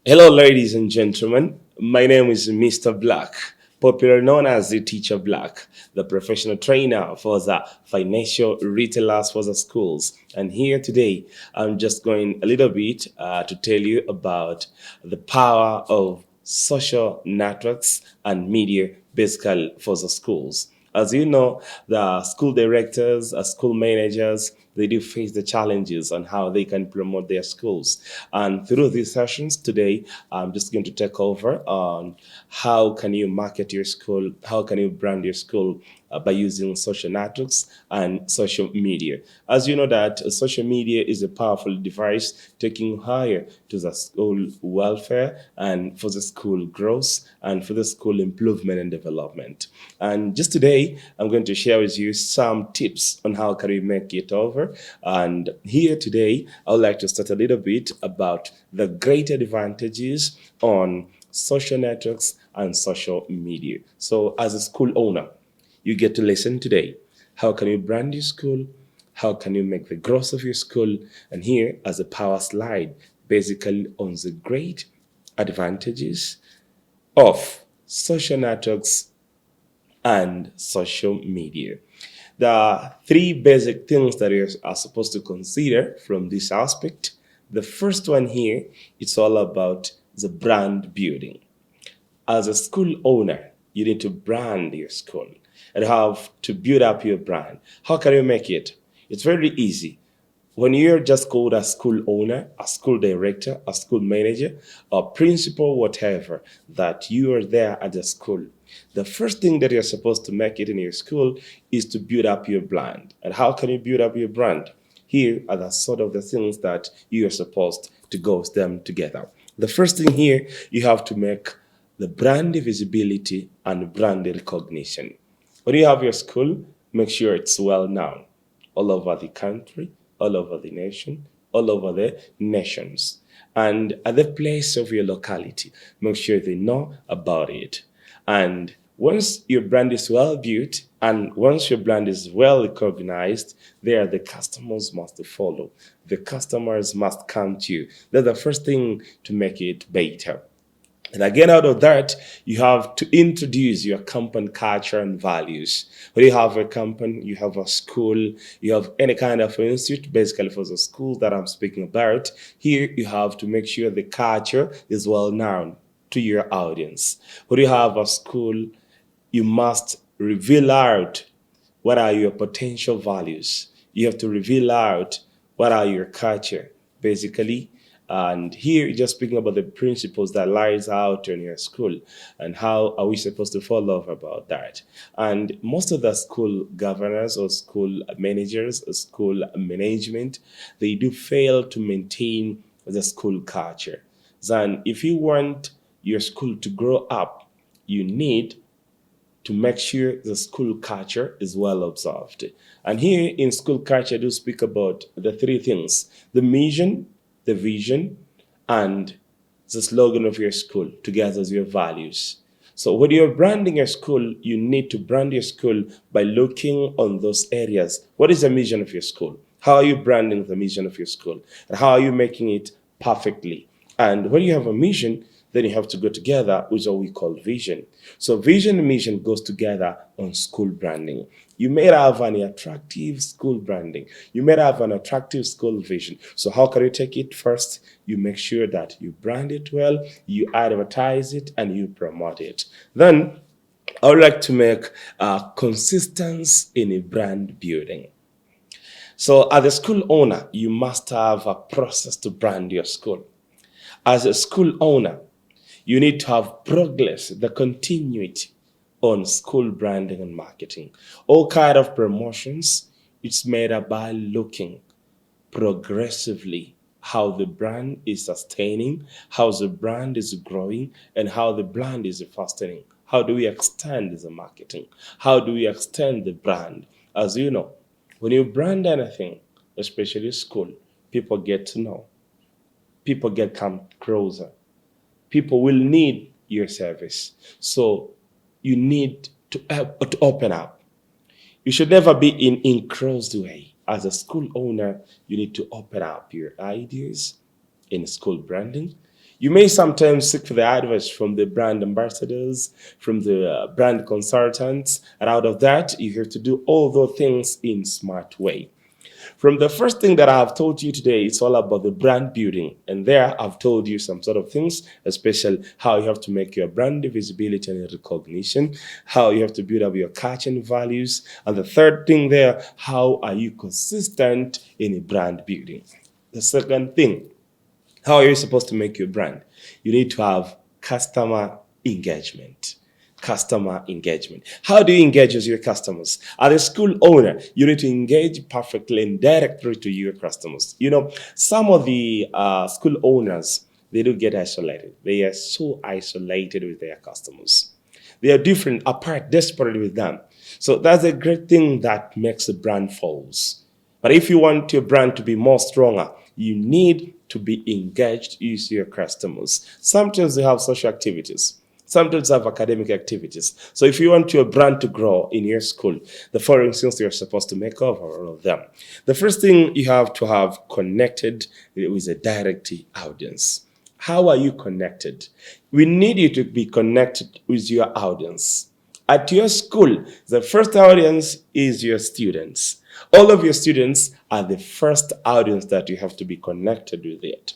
Hello, ladies and gentlemen. My name is Mr. Black, popularly known as the Teacher Black, the professional trainer for the financial retailers for the schools. And here today, I'm just going a little bit to tell you about the power of social networks and media, basically for the schools. As you know, the school directors, school managers, they do face the challenges on how they can promote their schools. And through these sessions today, I'm just going to take over on how can you market your school, how can you brand your school by using social networks and social media. As you know that social media is a powerful device taking higher to the school welfare and for the school growth and for the school improvement and development. And just today, I'm going to share with you some tips on how can we make it over. And here today, I would like to start a little bit about the great advantages on social networks and social media. So as a school owner, you get to listen today. How can you brand your school? How can you make the growth of your school? And here as a power slide, basically on the great advantages of social networks and social media. There are three basic things that you are supposed to consider from this aspect. The first one here, it's all about the brand building. As a school owner, you need to brand your school and have to build up your brand. How can you make it? It's very easy. When you're just called a school owner, a school director, a school manager, a principal, whatever, that you are there at the school, the first thing that you're supposed to make it in your school is to build up your brand. And how can you build up your brand? Here are the sort of the things that you are supposed to go with them together. The first thing here, you have to make the brand visibility and brand recognition. When you have your school, make sure it's well known all over the country, all over the nation, all over the nations. And at the place of your locality, make sure they know about it. And once your brand is well built and once your brand is well recognized, there the customers must follow. The customers must come to you. That's the first thing to make it better. And again, out of that, you have to introduce your company culture and values. When you have a company, you have a school, you have any kind of institute, basically for the schools that I'm speaking about, here you have to make sure the culture is well known to your audience. When you have a school, you must reveal out what are your potential values. You have to reveal out what are your culture, basically. And here, you're just speaking about the principles that lies out in your school and how are we supposed to follow up about that. And most of the school governors or school managers or school management, they do fail to maintain the school culture. Then if you want your school to grow up, you need to make sure the school culture is well observed. And here in school culture, I do speak about the three things: the mission, the vision, and the slogan of your school together as your values. So when you're branding your school, you need to brand your school by looking on those areas. What is the mission of your school? How are you branding the mission of your school? And how are you making it perfectly? And when you have a mission, then you have to go together with what we call vision. So vision and mission goes together on school branding. You may have an attractive school branding. You may have an attractive school vision. So how can you take it? First, you make sure that you brand it well, you advertise it, and you promote it. Then, I would like to make consistency in a brand building. So as a school owner, you must have a process to brand your school. As a school owner, you need to have progress, the continuity on school branding and marketing. All kind of promotions, it's made up by looking progressively how the brand is sustaining, how the brand is growing, and how the brand is fostering. How do we extend the marketing? How do we extend the brand? As you know, when you brand anything, especially school, people get to know. People come closer. People will need your service. So you need to open up. You should never be in enclosed way. As a school owner, you need to open up your ideas in school branding. You may sometimes seek for the advice from the brand ambassadors, from the brand consultants, and out of that, you have to do all those things in smart way. From the first thing that I have told you today, it's all about the brand building. And there I've told you some sort of things, especially how you have to make your brand visibility and recognition, how you have to build up your catching values. And the third thing there, how are you consistent in brand building? The second thing, how are you supposed to make your brand? You need to have customer engagement. Customer engagement. How do you engage with your customers? As a school owner, you need to engage perfectly and directly to your customers. You know, some of the school owners, they do get isolated. They are so isolated with their customers. They are different, apart, desperate with them. So that's a great thing that makes the brand falls. But if you want your brand to be more stronger, you need to be engaged with your customers. Sometimes they have social activities. Sometimes have academic activities. So if you want your brand to grow in your school, the following things you're supposed to make of all of them. The first thing, you have to have connected with a direct audience. How are you connected? We need you to be connected with your audience. At your school, the first audience is your students. All of your students are the first audience that you have to be connected with it.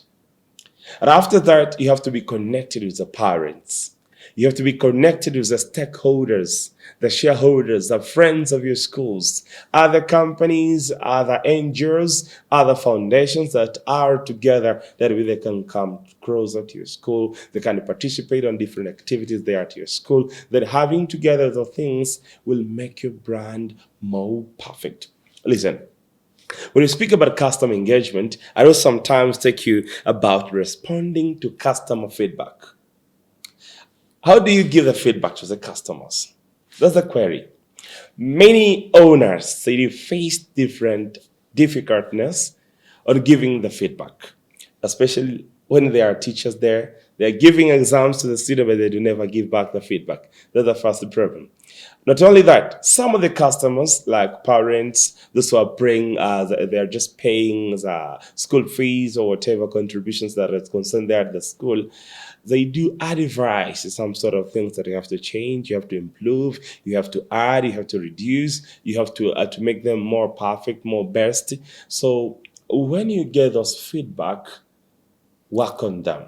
And after that, you have to be connected with the parents. You have to be connected with the stakeholders, the shareholders, the friends of your schools, other companies, other NGOs, other foundations that are together, that way they can come closer to your school. They can participate on different activities there at your school. That having together the things will make your brand more perfect. Listen. When you speak about customer engagement, I will sometimes take you about responding to customer feedback. How do you give the feedback to the customers? That's the query. Many owners, they face different difficulties on giving the feedback, especially when there are teachers there. They're giving exams to the student, but they do never give back the feedback. That's the first problem. Not only that, some of the customers, like parents, those who are paying, they're just paying the school fees or whatever contributions that is concerned there at the school, they do advise some sort of things that you have to change, you have to improve, you have to add, you have to reduce, you have to make them more perfect, more best. So when you get those feedback, work on them.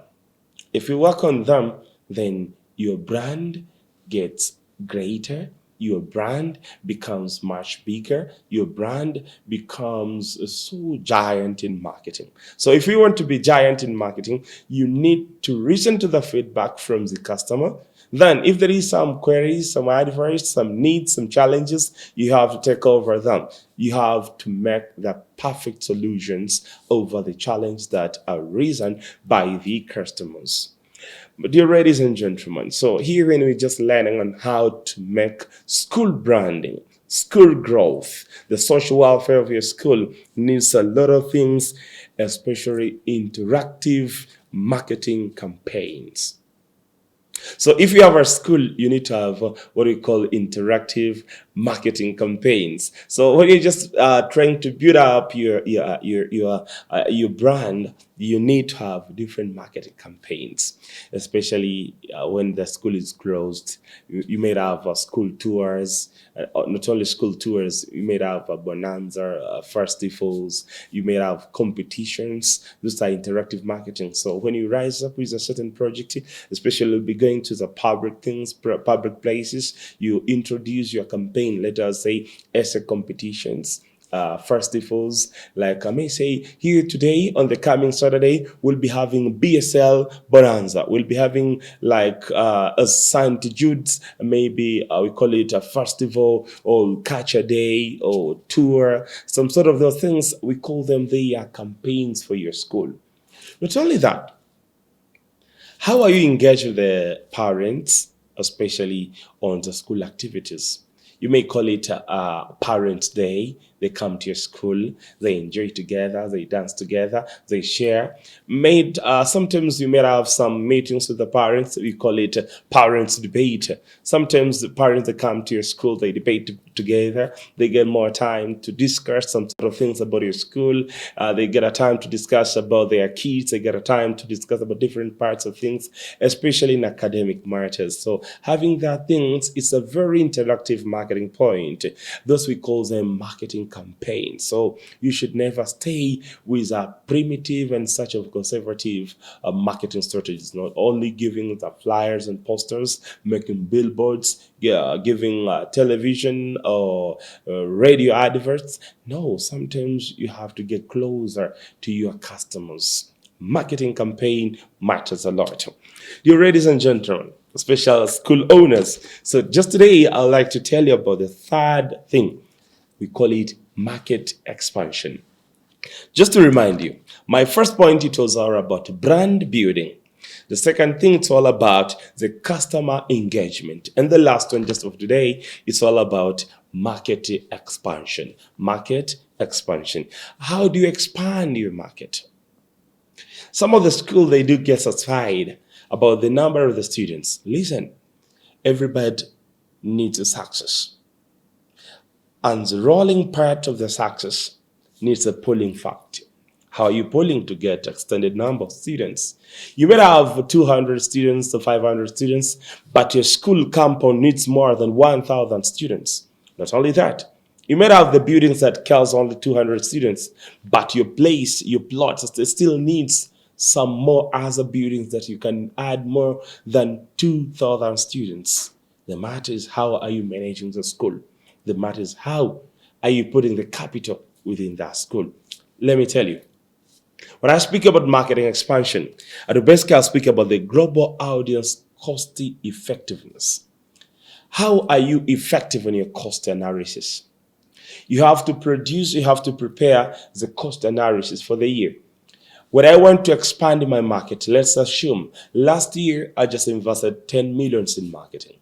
If you work on them, then your brand gets greater, your brand becomes much bigger, your brand becomes so giant in marketing. So if you want to be giant in marketing, you need to listen to the feedback from the customer. Then if there is some queries, some advice, some needs, some challenges, you have to take over them. You have to make the perfect solutions over the challenge that are risen by the customers. But dear ladies and gentlemen, so here we're just learning on how to make school branding, school growth. The social welfare of your school needs a lot of things, especially interactive marketing campaigns. So if you have a school, you need to have what we call interactive marketing campaigns. So when you're just trying to build up your brand, you need to have different marketing campaigns, especially when the school is closed. You may have school tours, not only school tours, you may have a bonanza, festivals, you may have competitions. Those are interactive marketing. So when you rise up with a certain project, especially you'll be going to the public things, public places, you introduce your campaign, let us say essay competitions, festivals, like I may say here today on the coming Saturday, we'll be having BSL Bonanza. We'll be having like a St. Jude's, maybe we call it a festival or catch a day or tour, some sort of those things. We call them, they are campaigns for your school. Not only that, how are you engaged with the parents, especially on the school activities? You may call it a Parents' Day. They come to your school, they enjoy together, they dance together, they share. Sometimes you may have some meetings with the parents. We call it parents debate. Sometimes the parents that come to your school, they debate together. They get more time to discuss some sort of things about your school. They get a time to discuss about their kids. They get a time to discuss about different parts of things, especially in academic matters. So having that things is a very interactive marketing point. Those we call them marketing campaigns. So you should never stay with a primitive and such of conservative marketing strategies, not only giving the flyers and posters, making billboards, giving television or radio adverts. No, sometimes you have to get closer to your customers. Marketing campaign matters a lot. Dear ladies and gentlemen, special school owners. So just today, I'd like to tell you about the third thing. We call it market expansion. Just to remind you, my first point, it was all about brand building. The second thing, it's all about the customer engagement. And the last one, just of today, it's all about market expansion. Market expansion. How do you expand your market? Some of the schools, they do get satisfied about the number of the students. Listen, everybody needs a success. And the rolling part of the success needs a polling factor. How are you polling to get extended number of students? You may have 200 students to 500 students, but your school compound needs more than 1,000 students. Not only that, you may have the buildings that carries only 200 students, but your place, your plot, still needs some more other buildings that you can add more than 2,000 students. The matter is, how are you managing the school? The matter is, how are you putting the capital within that school? Let me tell you. When I speak about marketing expansion, at the best case, I speak about the global audience cost effectiveness. How are you effective in your cost analysis? You have to prepare the cost analysis for the year. When I want to expand my market, let's assume last year I just invested 10 millions in marketing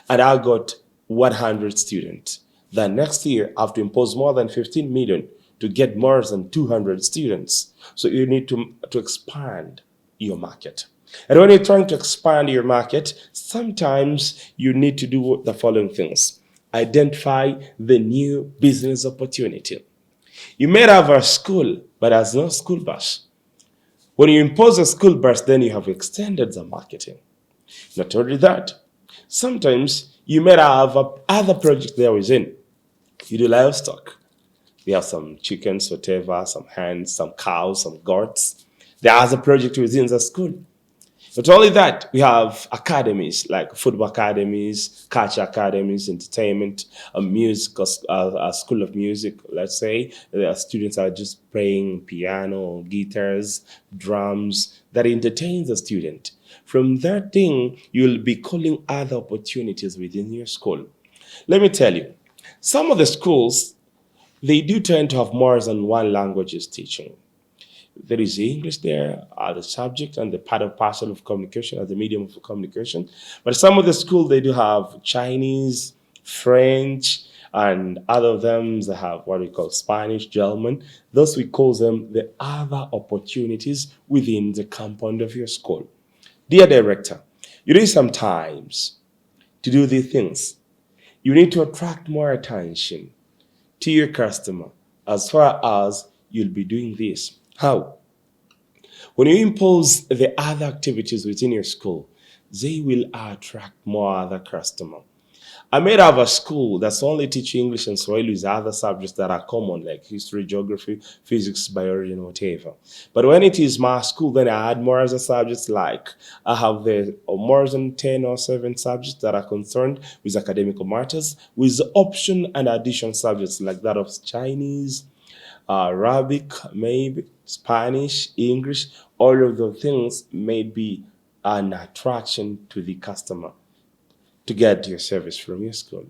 and I got 100 students. Then next year I have to impose more than 15 million to get more than 200 students. So you need to expand your market. And when you're trying to expand your market, sometimes you need to do the following things. Identify the new business opportunity. You may have a school, but there's no school bus. When you impose a school bus, then you have extended the marketing. Not only that, sometimes you may have other projects there within. You do livestock. We have some chickens, whatever, some hens, some cows, some goats. There's a project within the school. Not only that, we have academies like football academies, culture academies, entertainment, music, a school of music, let's say. The students are just playing piano, guitars, drums, that entertains the student. From that thing, you'll be calling other opportunities within your school. Let me tell you, some of the schools, they do tend to have more than one language is teaching. There is English there, the subject and the part of parcel of communication as the medium of communication. But some of the schools, they do have Chinese, French, and other of them, they have what we call Spanish, German. Those we call them the other opportunities within the compound of your school. Dear director, you need some times to do these things. You need to attract more attention to your customer as far as you'll be doing this. How? When you impose the other activities within your school, they will attract more other customers. I may have a school that's only teaching English and Swahili with other subjects that are common, like history, geography, physics, biology, and whatever. But when it is my school, then I add more other subjects, like I have more than 10 or 7 subjects that are concerned with academic matters, with the option and addition subjects like that of Chinese, Arabic, maybe Spanish, English. All of those things may be an attraction to the customer to get your service from your school.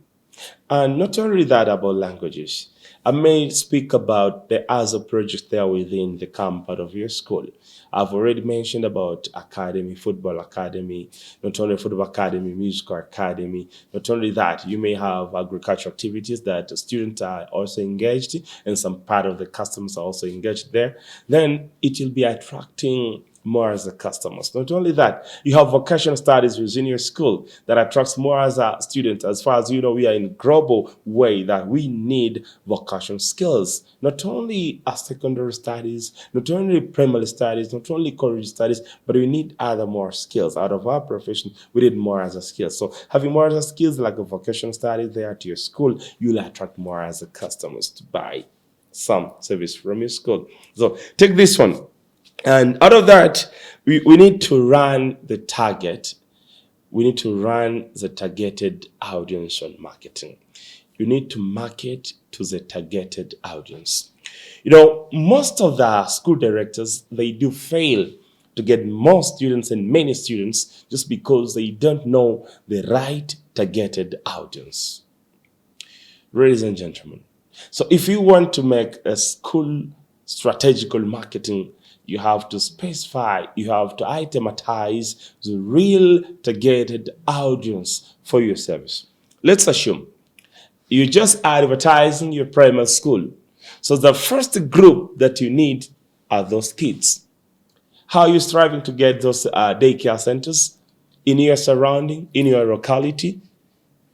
And not only that about languages, I may speak about the other projects there within the campus of your school. I've already mentioned about academy, football academy, not only football academy, musical academy. Not only that, you may have agricultural activities that the students are also engaged in, and some part of the customers are also engaged there. Then it will be attracting more as the customers. Not only that, you have vocational studies within your school that attracts more as a student. As far as you know, we are in global way that we need vocational skills. Not only as secondary studies, not only primary studies, not only college studies, but we need other more skills. Out of our profession, we need more as a skills. So having more as a skills like a vocational study there to your school, you'll attract more as a customers to buy some service from your school. So take this one. And out of that, we need to run the target. We need to run the targeted audience on marketing. You need to market to the targeted audience. You know, most of the school directors, they do fail to get more students and many students just because they don't know the right targeted audience. Ladies and gentlemen, so if you want to make a school strategical marketing, you have to specify, you have to itemize the real targeted audience for your service. Let's assume you're just advertising your primary school. So the first group that you need are those kids. How are you striving to get those daycare centers in your surrounding, in your locality,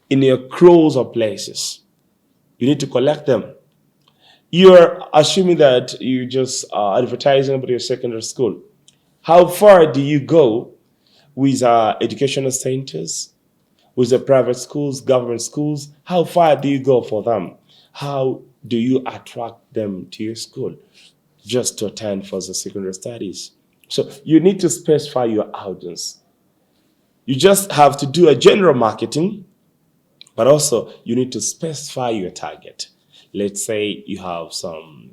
in your crews or places? You need to collect them. You're assuming that you just advertising about your secondary school. How far do you go with educational centers, with the private schools, government schools? How far do you go for them? How do you attract them to your school just to attend for the secondary studies? So you need to specify your audience. You just have to do a general marketing, but also you need to specify your target. Let's say you have some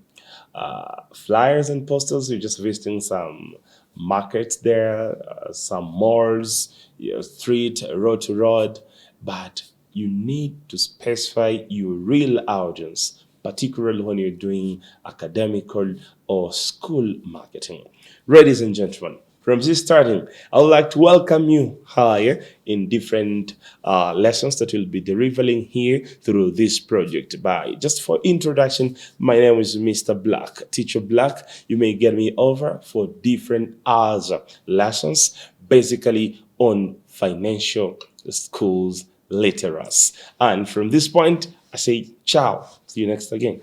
flyers and posters, you're just visiting some markets there, some malls, street, road to road, but you need to specify your real audience, particularly when you're doing academical or school marketing. Ladies and gentlemen, from this starting, I would like to welcome you higher in different lessons that we'll be delivering here through this project. Just for introduction, my name is Mr. Black, Teacher Black. You may get me over for different other lessons, basically on financial schools literacy. And from this point, I say ciao. See you next again.